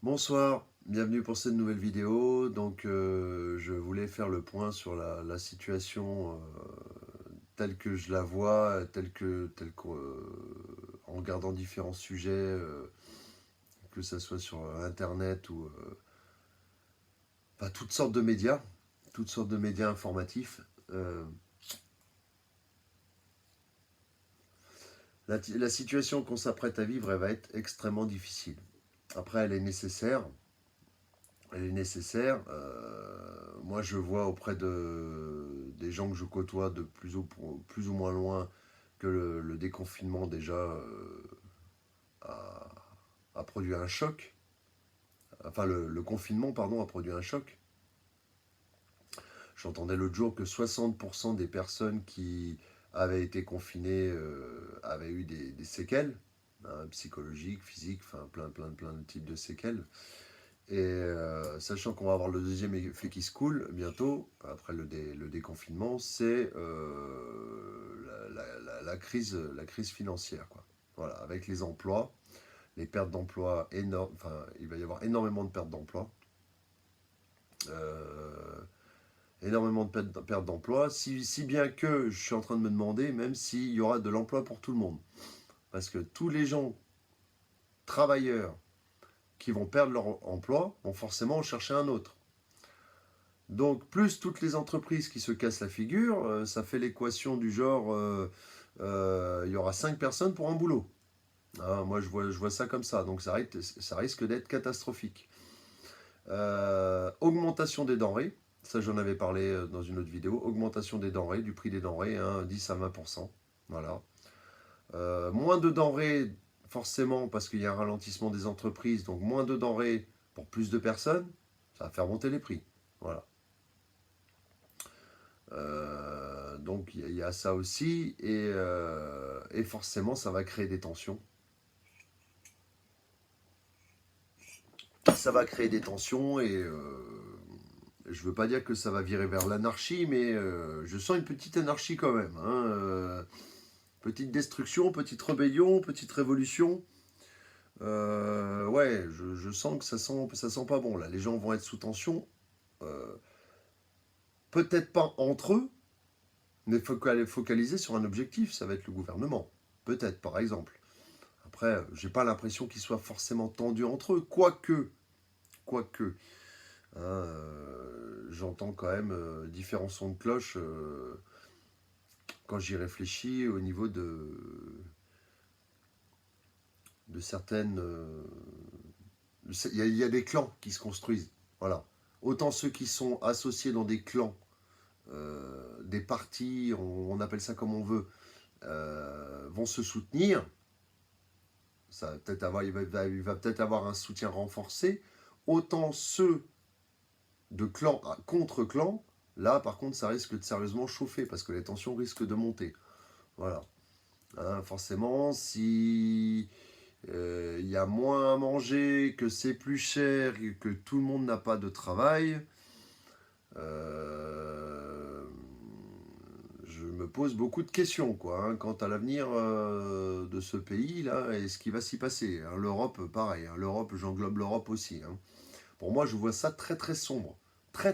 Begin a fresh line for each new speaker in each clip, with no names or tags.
Bonsoir, bienvenue pour cette nouvelle vidéo. Donc, je voulais faire le point sur la situation telle que je la vois, en regardant différents sujets, que ce soit sur Internet ou enfin, toutes sortes de médias informatifs. La situation qu'on s'apprête à vivre, elle va être extrêmement difficile. Après, elle est nécessaire. Elle est nécessaire. Moi, je vois auprès des gens que je côtoie de plus ou moins loin que le déconfinement déjà a, a produit un choc. Enfin, le confinement, pardon, a produit un choc. J'entendais l'autre jour que 60% des personnes qui avaient été confinées avaient eu des séquelles, hein, psychologiques, physiques, enfin plein de types de séquelles. Et sachant qu'on va avoir le deuxième effet qui se coule bientôt, après le déconfinement, c'est la crise financière, quoi. Voilà, avec les emplois, les pertes d'emplois énormes, enfin, il va y avoir énormément de pertes d'emplois. Euh, Énormément de pertes d'emplois, si bien que je suis en train de me demander même s'il y aura de l'emploi pour tout le monde. Parce que tous les gens, travailleurs, qui vont perdre leur emploi, vont forcément en chercher un autre. Donc, plus toutes les entreprises qui se cassent la figure, ça fait l'équation du genre, il y aura 5 personnes pour un boulot. Hein, moi, je vois ça comme ça. Donc, ça risque d'être catastrophique. Augmentation des denrées. Ça, j'en avais parlé dans une autre vidéo. Augmentation des denrées, du prix des denrées, hein, 10 à 20%. Voilà. Moins de denrées, forcément, parce qu'il y a un ralentissement des entreprises. Donc, moins de denrées pour plus de personnes. Ça va faire monter les prix. Voilà. Donc il y a ça aussi, et forcément ça va créer des tensions. Ça va créer des tensions et je veux pas dire que ça va virer vers l'anarchie, mais je sens une petite anarchie quand même. Hein, petite destruction, petite rébellion, petite révolution. Ouais, je sens que ça sent pas bon là. Les gens vont être sous tension. Euh, Peut-être pas entre eux, mais focaliser sur un objectif. Ça va être le gouvernement. Peut-être, par exemple. Après, j'ai pas l'impression qu'ils soient forcément tendus entre eux, quoique, hein, j'entends quand même différents sons de cloche quand j'y réfléchis au niveau de certaines. Il y a des clans qui se construisent, voilà. Autant ceux qui sont associés dans des clans, des partis, on appelle ça comme on veut, vont se soutenir. Ça va peut-être avoir, il va peut-être avoir un soutien renforcé. Autant ceux de clan contre clan, là par contre ça risque de sérieusement chauffer parce que les tensions risquent de monter. Voilà. Hein, forcément, si il y a moins à manger, que c'est plus cher, que tout le monde n'a pas de travail, euh, je me pose beaucoup de questions quoi, hein, quant à l'avenir de ce pays là et ce qui va s'y passer. Hein, l'Europe, pareil. Hein, l'Europe, j'englobe l'Europe aussi. Hein. Pour moi, je vois ça très sombre, très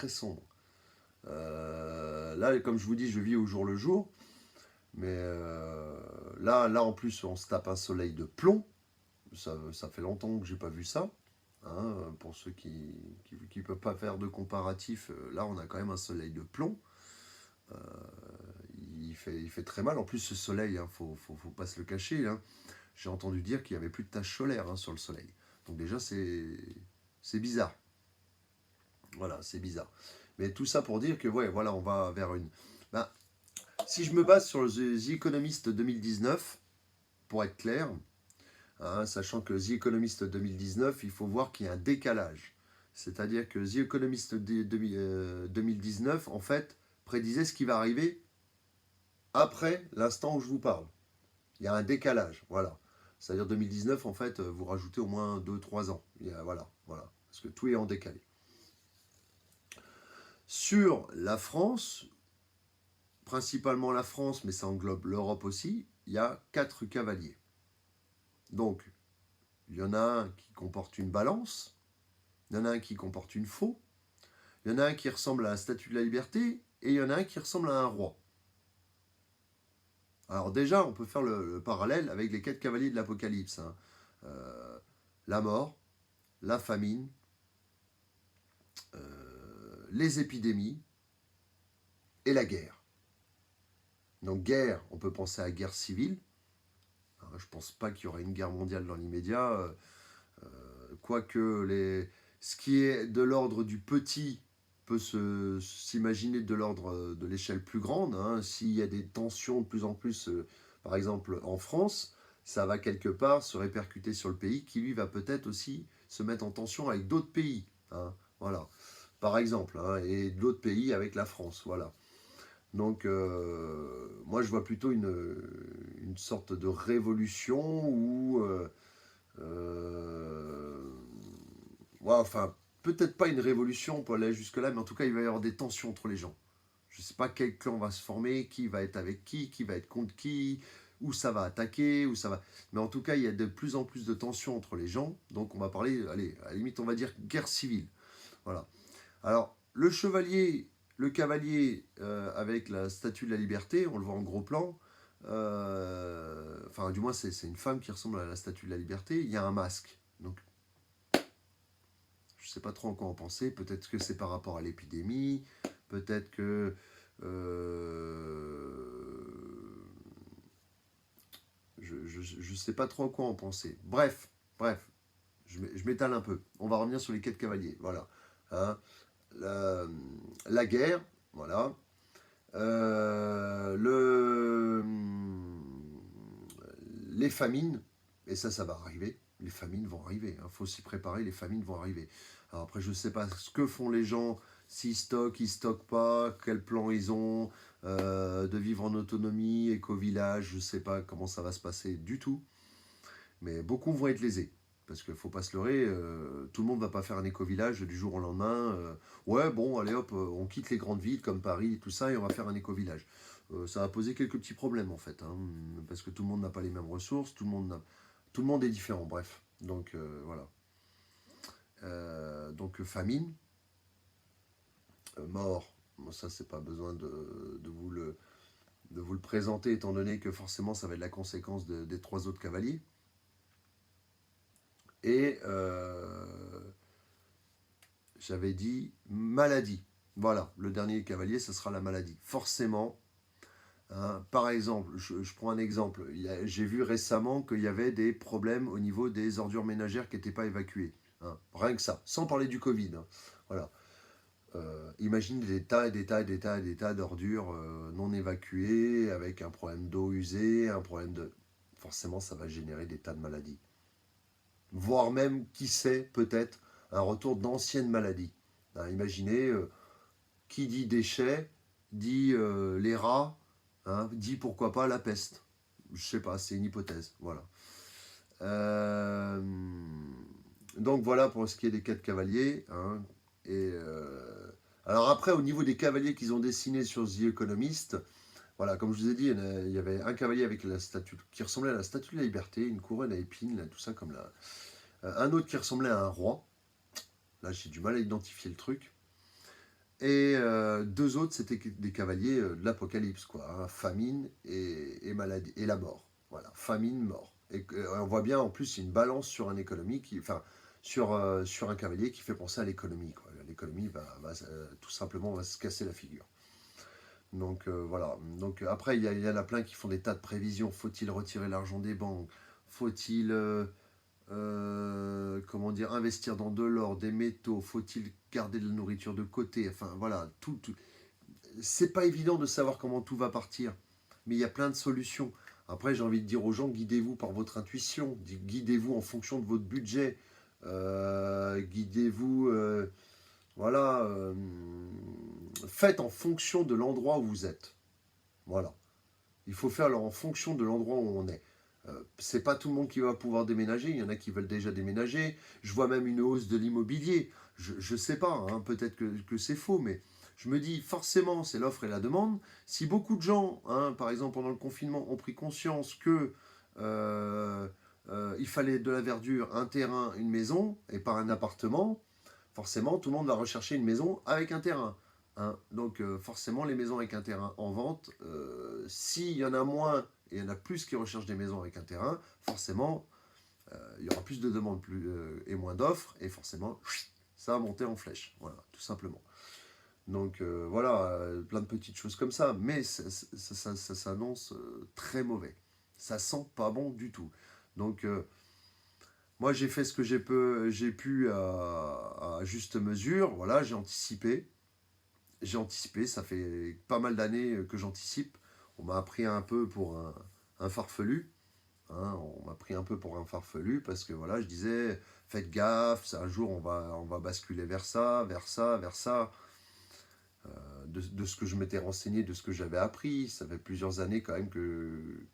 sombre. Là, comme je vous dis, je vis au jour le jour. Mais là, en plus, on se tape un soleil de plomb. Ça fait longtemps que j'ai pas vu ça. Hein, pour ceux qui ne peuvent pas faire de comparatif, là, on a quand même un soleil de plomb. Euh, il fait très mal. En plus, ce soleil, hein, faut pas se le cacher. Hein. J'ai entendu dire qu'il n'y avait plus de taches solaires hein, sur le soleil. Donc déjà, c'est bizarre. Voilà, c'est bizarre. Mais tout ça pour dire que, ouais, voilà, on va vers une... Ben, si je me base sur The Economist 2019, pour être clair, hein, sachant que The Economist 2019, il faut voir qu'il y a un décalage. C'est-à-dire que The Economist 2019, en fait, prédisait ce qui va arriver après l'instant où je vous parle. Il y a un décalage, voilà. C'est-à-dire 2019, en fait, vous rajoutez au moins 2-3 ans. Voilà. Parce que tout est en décalé. Sur la France, principalement la France, mais ça englobe l'Europe aussi, il y a 4 cavaliers. Donc, Il y en a un qui comporte une balance, il y en a un qui comporte une faux, il y en a un qui ressemble à la Statue de la Liberté, et il y en a un qui ressemble à un roi. Alors déjà, on peut faire le parallèle avec les 4 cavaliers de l'Apocalypse. Hein. La mort, la famine, les épidémies et la guerre. Donc guerre, on peut penser à guerre civile. Alors, je ne pense pas qu'il y aurait une guerre mondiale dans l'immédiat. Quoique ce qui est de l'ordre du petit peut s'imaginer de l'ordre de l'échelle plus grande. Hein. S'il y a des tensions de plus en plus, par exemple en France, ça va quelque part se répercuter sur le pays qui, lui, va peut-être aussi se mettre en tension avec d'autres pays. Hein. Voilà. Par exemple, hein, et d'autres pays avec la France. Voilà. Donc, moi, je vois plutôt une sorte de révolution où... ouais, enfin, peut-être pas une révolution pour aller jusque-là, mais en tout cas, il va y avoir des tensions entre les gens. Je ne sais pas quel clan va se former, qui va être avec qui va être contre qui, où ça va attaquer, où ça va... Mais en tout cas, il y a de plus en plus de tensions entre les gens, donc on va parler, allez, à la limite, on va dire guerre civile. Voilà. Alors, le cavalier avec la statue de la liberté, on le voit en gros plan, enfin, du moins, c'est une femme qui ressemble à la statue de la liberté, il y a un masque. Donc, je ne sais pas trop en quoi en penser. Peut-être que c'est par rapport à l'épidémie. Peut-être que... je ne sais pas trop en quoi en penser. Bref, je m'étale un peu. On va revenir sur les 4 cavaliers. Voilà. Hein, la guerre, voilà. Les famines, et ça va arriver. Les famines vont arriver. Il faut s'y préparer, les famines vont arriver. Alors après, je ne sais pas ce que font les gens, s'ils stockent pas, quel plan ils ont, de vivre en autonomie, éco-village, je ne sais pas comment ça va se passer du tout. Mais beaucoup vont être lésés. Parce qu'il ne faut pas se leurrer, tout le monde ne va pas faire un éco-village du jour au lendemain. Ouais, bon, allez hop, on quitte les grandes villes comme Paris et tout ça et on va faire un éco-village. Ça va poser quelques petits problèmes en fait, hein, parce que tout le monde n'a pas les mêmes ressources, tout le monde est différent, bref. Donc voilà. Donc famine, mort, bon, ça c'est pas besoin de vous le présenter étant donné que forcément ça va être la conséquence des 3 autres cavaliers. Et j'avais dit maladie. Voilà, le dernier cavalier, ce sera la maladie. Forcément, hein, par exemple, je prends un exemple. J'ai vu récemment qu'il y avait des problèmes au niveau des ordures ménagères qui n'étaient pas évacuées. Hein, rien que ça, sans parler du Covid. Hein, voilà. Imagine des tas et des tas et des tas et des tas d'ordures non évacuées, avec un problème d'eau usée, un problème de... Forcément, ça va générer des tas de maladies. Voire même, qui sait, peut-être, un retour d'anciennes maladies. Hein, imaginez, qui dit déchets, dit les rats, hein, dit pourquoi pas la peste. Je sais pas, c'est une hypothèse. Voilà. Donc voilà pour ce qui est des 4 cavaliers. Hein, et alors après, au niveau des cavaliers qu'ils ont dessinés sur The Economist, voilà, comme je vous ai dit, il y avait un cavalier avec la statue qui ressemblait à la statue de la liberté, une couronne à épines, là, tout ça comme là. Un autre qui ressemblait à un roi. Là, j'ai du mal à identifier le truc. Et 2 autres, c'était des cavaliers de l'Apocalypse, quoi. Hein, famine et maladie, et la mort. Voilà, famine, mort. Et on voit bien, en plus, il y a une balance sur un économie, sur un cavalier qui fait penser à l'économie. L'économie va tout simplement va se casser la figure. Donc voilà. Donc après, il y en a plein qui font des tas de prévisions. Faut-il retirer l'argent des banques? Faut-il... comment dire, investir dans de l'or, des métaux, faut-il garder de la nourriture de côté, enfin voilà, tout. C'est pas évident de savoir comment tout va partir, mais il y a plein de solutions. Après, j'ai envie de dire aux gens, guidez-vous par votre intuition, guidez-vous en fonction de votre budget, guidez-vous, voilà, faites en fonction de l'endroit où vous êtes. Voilà. Il faut faire en fonction de l'endroit où on est. C'est pas tout le monde qui va pouvoir déménager, il y en a qui veulent déjà déménager. Je vois même une hausse de l'immobilier. Je sais pas, hein, peut-être que c'est faux, mais je me dis forcément c'est l'offre et la demande. Si beaucoup de gens, hein, par exemple pendant le confinement, ont pris conscience que il fallait de la verdure, un terrain, une maison, et pas un appartement, forcément, tout le monde va rechercher une maison avec un terrain. Hein. Donc, forcément, les maisons avec un terrain en vente, s'il y en a moins et il y en a plus qui recherchent des maisons avec un terrain, forcément, il y aura plus de demandes et moins d'offres, et forcément, ça va monter en flèche. Voilà, tout simplement. Donc, voilà, plein de petites choses comme ça, mais ça s'annonce très mauvais. Ça sent pas bon du tout. Donc, moi, j'ai fait ce que j'ai pu à juste mesure. Voilà, j'ai anticipé. J'ai anticipé. Ça fait pas mal d'années que j'anticipe. On m'a appris un peu pour un farfelu. Hein, on m'a pris un peu pour un farfelu parce que voilà, je disais, faites gaffe, un jour on va basculer vers ça, vers ça, vers ça. De ce que je m'étais renseigné, de ce que j'avais appris. Ça fait plusieurs années quand même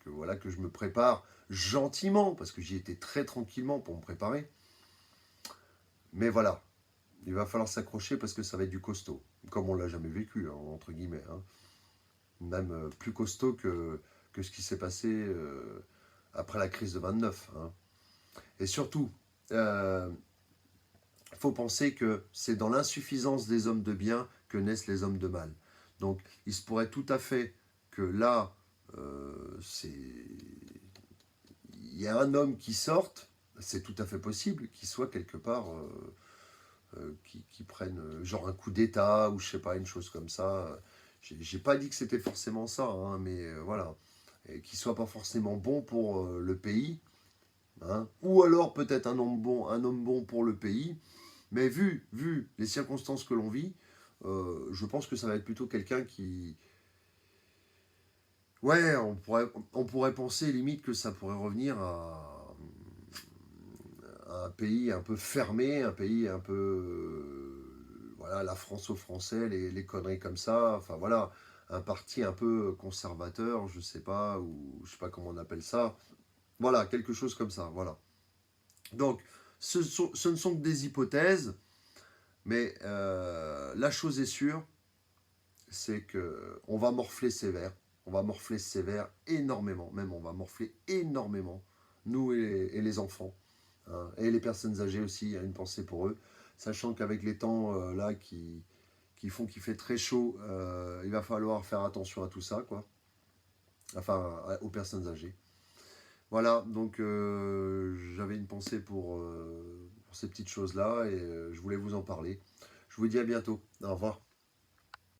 voilà, que je me prépare gentiment, parce que j'y étais très tranquillement pour me préparer. Mais voilà, il va falloir s'accrocher parce que ça va être du costaud, comme on l'a jamais vécu, hein, entre guillemets. Hein. Même plus costaud que ce qui s'est passé après la crise de 29. Hein. Et surtout, faut penser que c'est dans l'insuffisance des hommes de bien que naissent les hommes de mal. Donc, il se pourrait tout à fait que là, il y a un homme qui sorte, c'est tout à fait possible, qu'il soit quelque part, qui prenne genre un coup d'État ou je sais pas, une chose comme ça. J'ai pas dit que c'était forcément ça, hein, mais voilà. Et qu'il soit pas forcément bon pour le pays, hein, ou alors peut-être un homme bon pour le pays, mais vu les circonstances que l'on vit, je pense que ça va être plutôt quelqu'un qui... Ouais, on pourrait penser limite que ça pourrait revenir à un pays un peu fermé, un pays un peu... voilà, la France aux Français, les conneries comme ça, enfin voilà, un parti un peu conservateur, je sais pas, ou je sais pas comment on appelle ça. Voilà, quelque chose comme ça, voilà. Donc, ce ne sont que des hypothèses, mais la chose est sûre, c'est que on va morfler sévère. On va morfler sévère énormément. Même on va morfler énormément. Nous et les enfants. Hein, et les personnes âgées aussi, il y a une pensée pour eux. Sachant qu'avec les temps là qui font qu'il fait très chaud, il va falloir faire attention à tout ça, quoi. Enfin, aux personnes âgées. Voilà, donc j'avais une pensée pour ces petites choses-là et je voulais vous en parler. Je vous dis à bientôt. Au revoir.